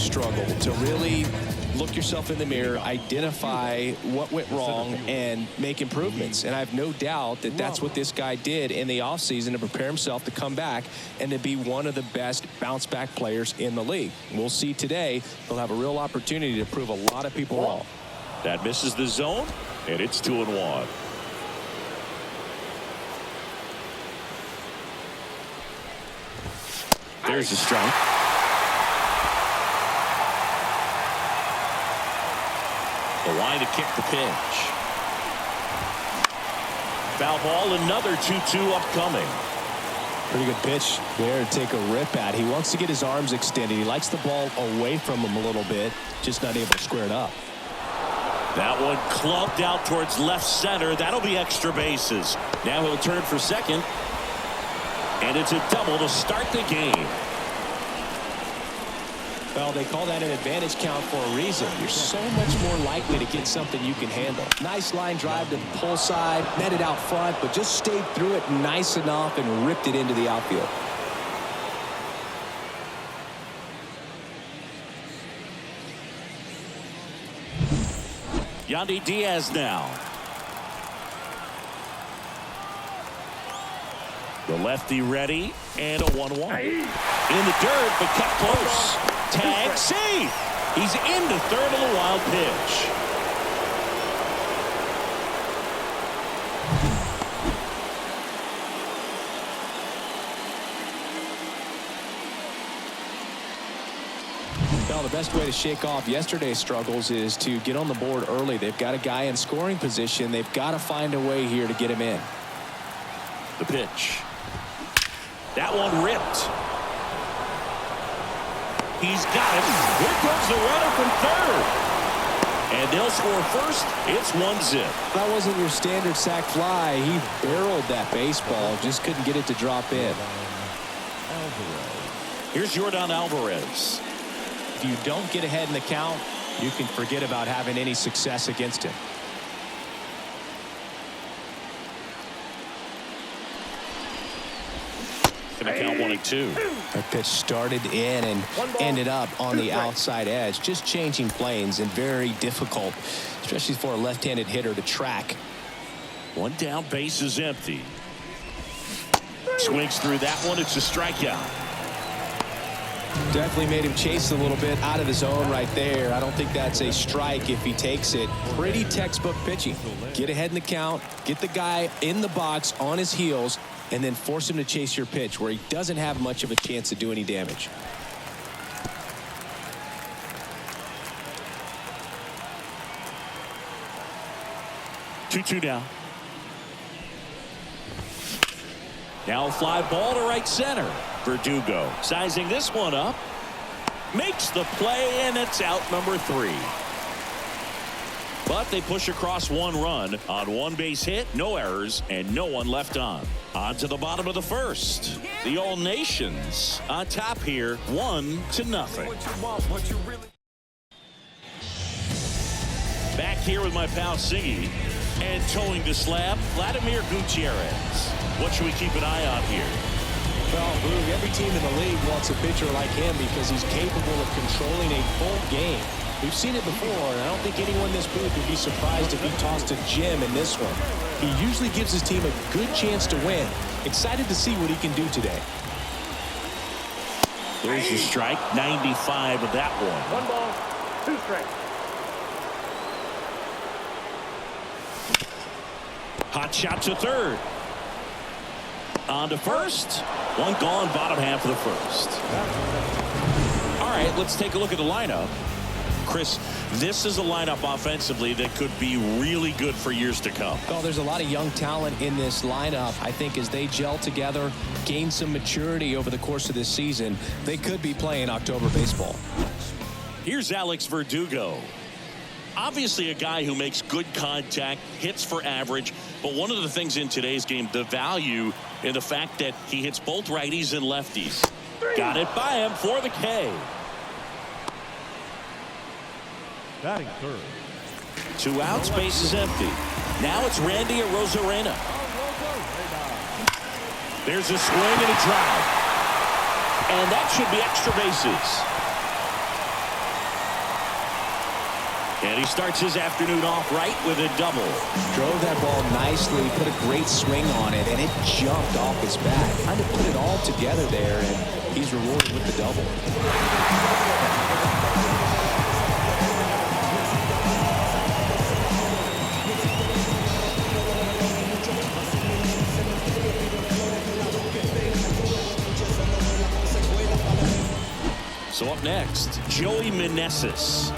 struggle to really look yourself in the mirror, identify what went wrong, and make improvements. And I have no doubt that that's what this guy did in the offseason to prepare himself to come back and to be one of the best bounce-back players in the league. We'll see today. He'll have a real opportunity to prove a lot of people wrong. That misses the zone, and it's 2-1. There's the strike. The line to kick the pitch. Foul ball, another 2-2 upcoming. Pretty good pitch there to take a rip at. He wants to get his arms extended. He likes the ball away from him a little bit, just not able to square it up. That one clubbed out towards left center. That'll be extra bases. Now he'll turn for second. And it's a double to start the game. Well, they call that an advantage count for a reason. You're so much more likely to get something you can handle. Nice line drive to the pull side, met it out front, but just stayed through it nice enough and ripped it into the outfield. Yandy Diaz now. The lefty ready, and a 1-1. In the dirt, but kept close. Tag, safe. He's into third on the wild pitch. Well, the best way to shake off yesterday's struggles is to get on the board early. They've got a guy in scoring position. They've got to find a way here to get him in. The pitch. That one ripped. He's got it. Here comes the runner from third. And they'll score first. It's 1-0. That wasn't your standard sac fly. He barreled that baseball. Just couldn't get it to drop in. Here's Yordan Alvarez. If you don't get ahead in the count, you can forget about having any success against him. Gonna count 1-2. That pitch started in and ended up on the outside edge, just changing planes, and very difficult, especially for a left-handed hitter, to track. One down, base is empty. Swings through that one. It's a strikeout. Definitely made him chase a little bit out of the zone right there. I don't think that's a strike if he takes it. Pretty textbook pitching. Get ahead in the count, get the guy in the box on his heels, and then force him to chase your pitch where he doesn't have much of a chance to do any damage. Two down. Now a fly ball to right center. Verdugo sizing this one up. Makes the play, and it's out number 3. But they push across 1 run on 1 base hit, no errors, and no one left on. On to the bottom of the first. The All Nations on top here, 1-0. Back here with my pal Siggy, and towing the slab, Vladimir Gutierrez. What should we keep an eye on here? Well, Boog, every team in the league wants a pitcher like him because he's capable of controlling a full game. We've seen it before, and I don't think anyone in this booth would be surprised if he tossed a gem in this one. He usually gives his team a good chance to win. Excited to see what he can do today. There's your strike, 95 of that one. 1 ball, 2 strikes. Hot shot to third. On to first. One gone, bottom half of the first. All right, let's take a look at the lineup. Chris, this is a lineup offensively that could be really good for years to come. Well, there's a lot of young talent in this lineup. I think as they gel together, gain some maturity over the course of this season, they could be playing October baseball. Here's Alex Verdugo. Obviously a guy who makes good contact, hits for average, but one of the things in today's game, the value in the fact that he hits both righties and lefties. Got it by him for the K. Batting third. 2 outs, base is empty. Now it's Randy Arozarena. There's a swing and a drive. And that should be extra bases. And he starts his afternoon off right with a double. Drove that ball nicely, put a great swing on it, and it jumped off his bat. Trying to put it all together there, and he's rewarded with the double. So up next, Joey Meneses.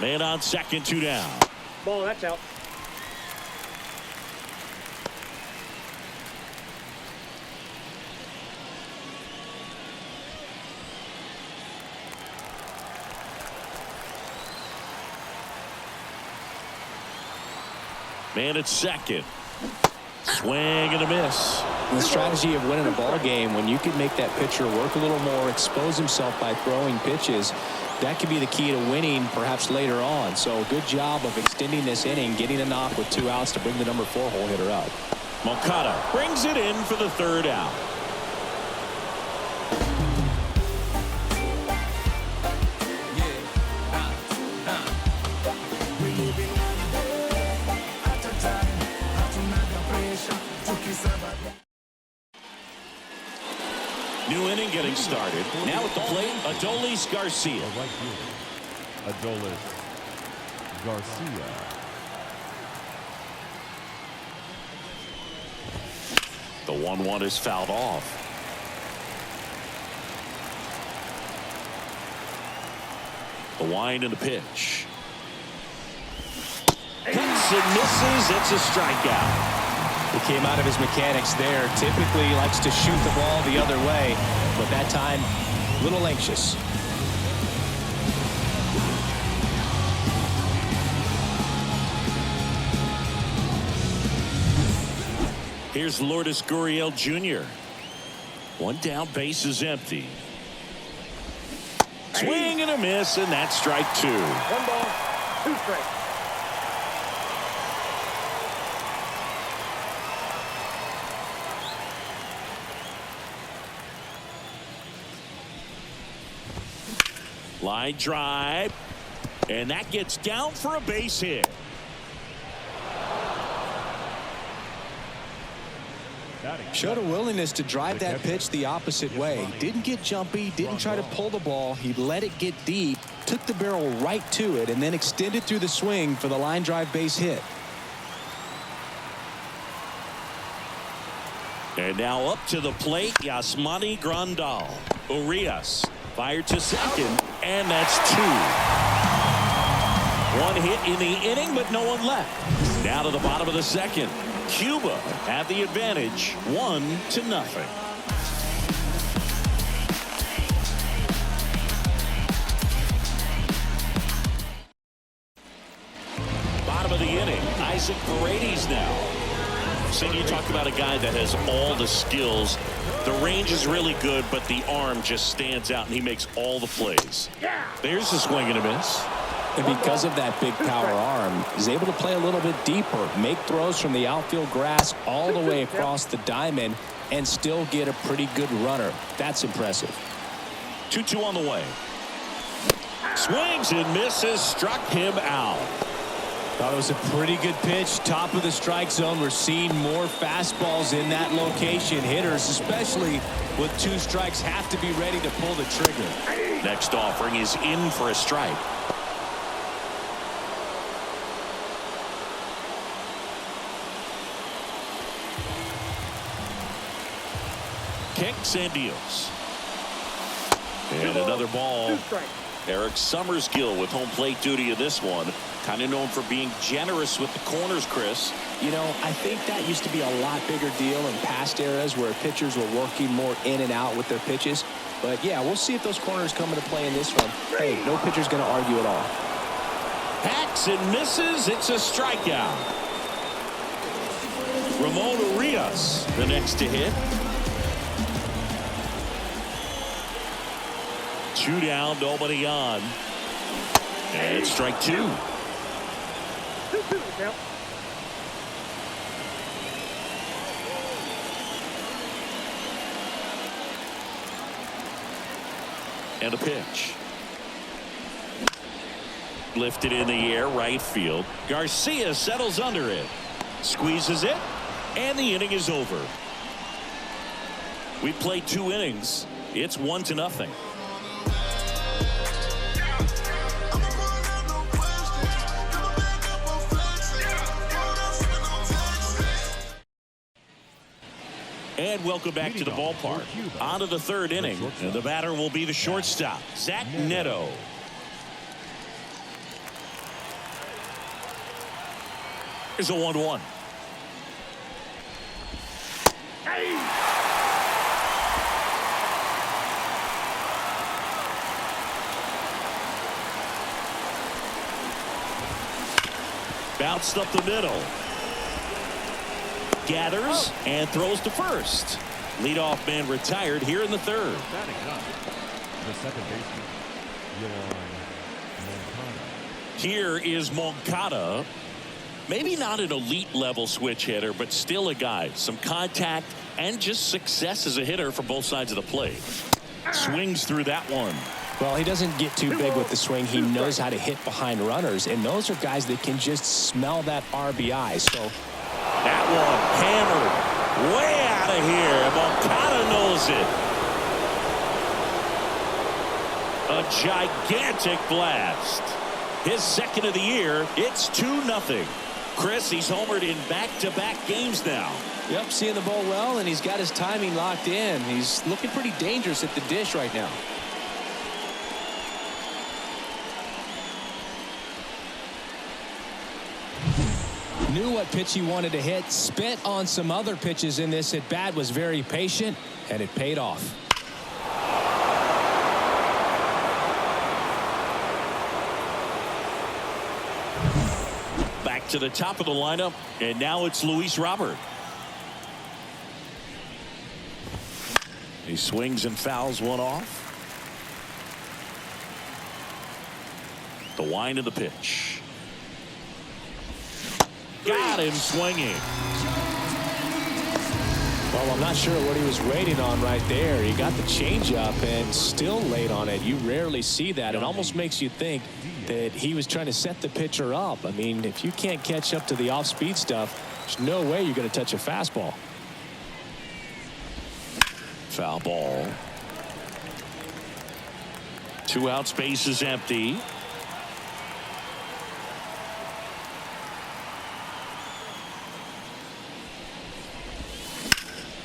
Man on second, 2 down. Ball, that's out. Man at second. Swing and a miss. The strategy of winning a ball game, when you can make that pitcher work a little more, expose himself by throwing pitches, that could be the key to winning perhaps later on. So good job of extending this inning, getting a knock with 2 outs to bring the number 4 hole hitter up. Moncada brings it in for the 3rd out. New inning getting started. Now at the plate, Adolis Garcia. Right here, Adolis Garcia. The 1-1 is fouled off. The wind and the pitch. Cuts and misses. It's a strikeout. He came out of his mechanics there. Typically likes to shoot the ball the other way, but that time a little anxious. Here's Lourdes Gurriel Jr. 1 down, base is empty. Swing and a miss, and that's strike 2. 1 ball, 2 strikes. Line drive, and that gets down for a base hit. Showed a willingness to drive that pitch the opposite way. Didn't get jumpy, didn't try to pull the ball. He let it get deep, took the barrel right to it, and then extended through the swing for the line drive base hit. And now up to the plate, Yasmani Grandal. Urias fired to second, and that's 2. 1 hit in the inning, but no one left. Now to the bottom of the second. Cuba have the advantage, 1-0. Bottom of the inning, Isaac Paredes now. So you talk about a guy that has all the skills. The range is really good, but the arm just stands out, and he makes all the plays. There's a swing and a miss. And because of that big power arm, he's able to play a little bit deeper, make throws from the outfield grass all the way across the diamond, and still get a pretty good runner. That's impressive. 2-2 on the way. Swings and misses, struck him out. Thought it was a pretty good pitch, top of the strike zone. We're seeing more fastballs in that location. Hitters, especially with 2 strikes, have to be ready to pull the trigger. Next offering is in for a strike. Kicks and deals. And another ball. Eric Summersgill with home plate duty in this one. Kind of known for being generous with the corners, Chris. You know, I think that used to be a lot bigger deal in past eras where pitchers were working more in and out with their pitches. But yeah, we'll see if those corners come into play in this one. Hey, no pitcher's going to argue at all. Hacks and misses. It's a strikeout. Ramon Urias, the next to hit. 2 down, nobody on. And strike 2. 2-2 now. And a pitch. Lifted in the air, right field. Garcia settles under it. Squeezes it. And the inning is over. We played 2 innings. It's 1-0. And welcome back to the ballpark. On to the 3rd inning. And the batter will be the shortstop, Zach Neto. Here's a 1-1. Bounced up the middle. Gathers and throws to first. Leadoff man retired here in the 3rd. The second baseman, Here is Moncada. Maybe not an elite level switch hitter, but still a guy. Some contact and just success as a hitter for both sides of the plate. Swings through that one. Well, he doesn't get too big with the swing. He knows how to hit behind runners, and those are guys that can just smell that RBI. So that one hammered way out of here. Moncada knows it. A gigantic blast. His 2nd of the year. It's 2-0. Chris, he's homered in back-to-back games now. Yep, seeing the ball well, and he's got his timing locked in. He's looking pretty dangerous at the dish right now. Knew what pitch he wanted to hit. Spit on some other pitches in this at bat. Was very patient, and it paid off. Back to the top of the lineup, and now it's Luis Robert. He swings and fouls one off. The wind of the pitch. Got him swinging. Well, I'm not sure what he was waiting on right there. He got the changeup and still laid on it. You rarely see that. It almost makes you think that he was trying to set the pitcher up. I mean, if you can't catch up to the off-speed stuff, there's no way you're going to touch a fastball. Foul ball. 2 out, space is empty.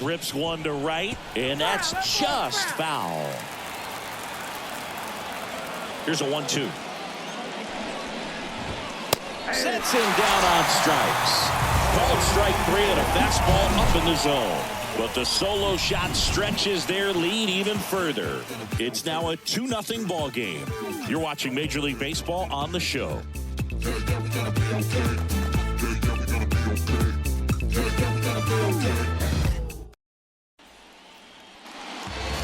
Rips one to right, and that's just foul. Here's a 1-2. Sets him down on strikes. Called strike 3 and a fastball up in the zone. But the solo shot stretches their lead even further. It's now a 2-0 ball game. You're watching Major League Baseball on the show.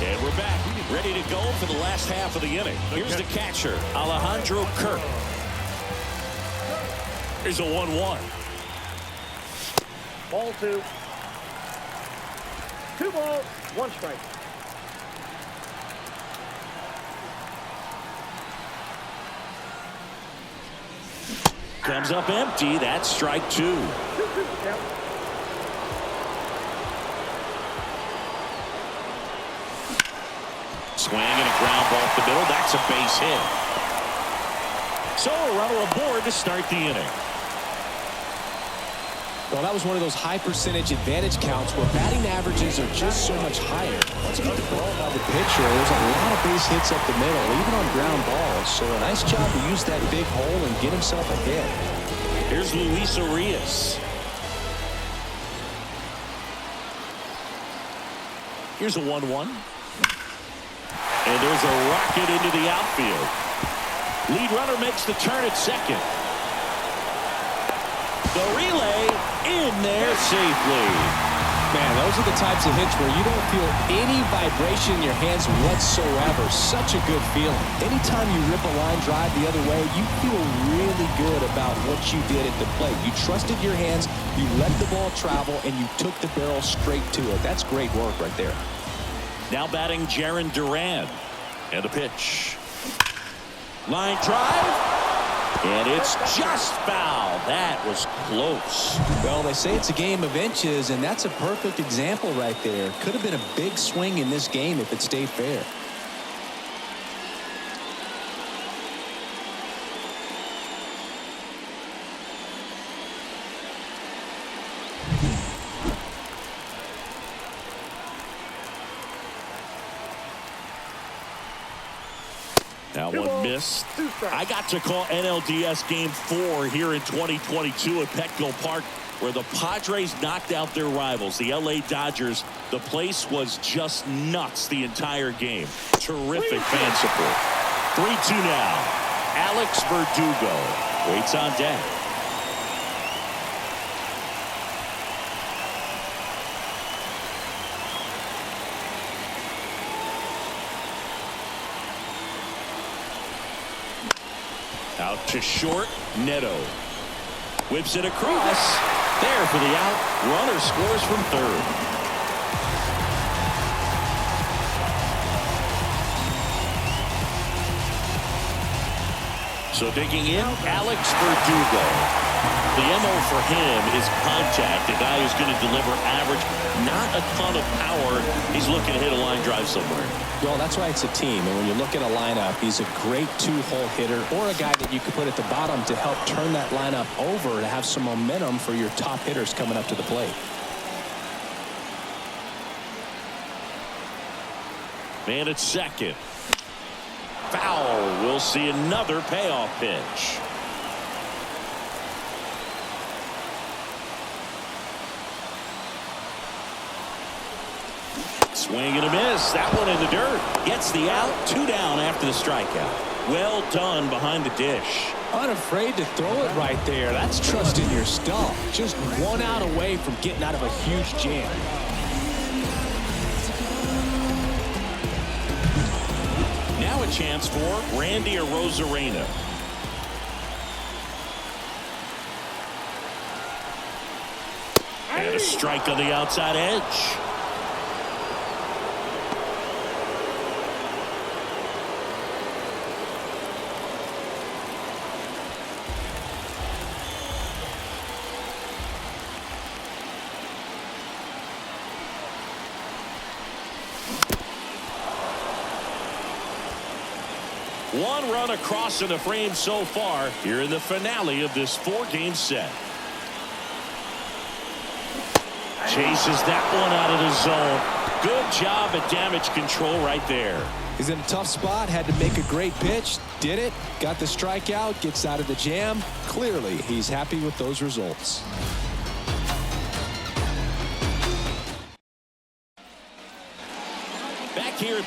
And we're back, ready to go for the last half of the inning. Here's the catcher, Alejandro Kirk. Here's a 1-1. Ball 2. 2 balls, 1 strike. Comes up empty. That's strike 2. Swing and a ground ball off the middle. That's a base hit. So a runner aboard to start the inning. Well, that was one of those high percentage advantage counts where batting averages are just so much higher. Once you get the ball by the pitcher, there's a lot of base hits up the middle, even on ground balls. So a nice job to use that big hole and get himself a hit. Here's Luis Arias. Here's a 1-1. And there's a rocket into the outfield. Lead runner makes the turn at second. The relay in there safely. Man, those are the types of hits where you don't feel any vibration in your hands whatsoever. Such a good feeling. Anytime you rip a line drive the other way, you feel really good about what you did at the plate. You trusted your hands, you let the ball travel, and you took the barrel straight to it. That's great work right there. Now batting Jaron Duran. And the pitch. Line drive. And it's just foul. That was close. Well, they say it's a game of inches, and that's a perfect example right there. Could have been a big swing in this game if it stayed fair. That one missed. I got to call NLDS Game 4 here in 2022 at Petco Park, where the Padres knocked out their rivals, the LA Dodgers. The place was just nuts the entire game. Terrific fan support. 3-2 now. Alex Verdugo waits on deck. Out to short, Neto. Whips it across. There for the out. Runner scores from third. So digging in, Alex Verdugo. The MO for him is contact. A guy who's going to deliver average, not a ton of power. He's looking to hit a line drive somewhere. Well, that's why it's a team. And when you look at a lineup, he's a great two-hole hitter, or a guy that you could put at the bottom to help turn that lineup over to have some momentum for your top hitters coming up to the plate. Man at second. Foul. We'll see another payoff pitch. Swing and a miss. That one in the dirt. Gets the out. 2 down after the strikeout. Well done behind the dish. Unafraid to throw it right there. That's trusting your stuff. Just 1 out away from getting out of a huge jam. Now a chance for Randy Arozarena. And a strike on the outside edge. One run across in the frame so far here in the finale of this 4-game set. Chases that one out of the zone. Good job at damage control right there. He's in a tough spot, had to make a great pitch, did it, got the strikeout, gets out of the jam. Clearly, he's happy with those results. Back here at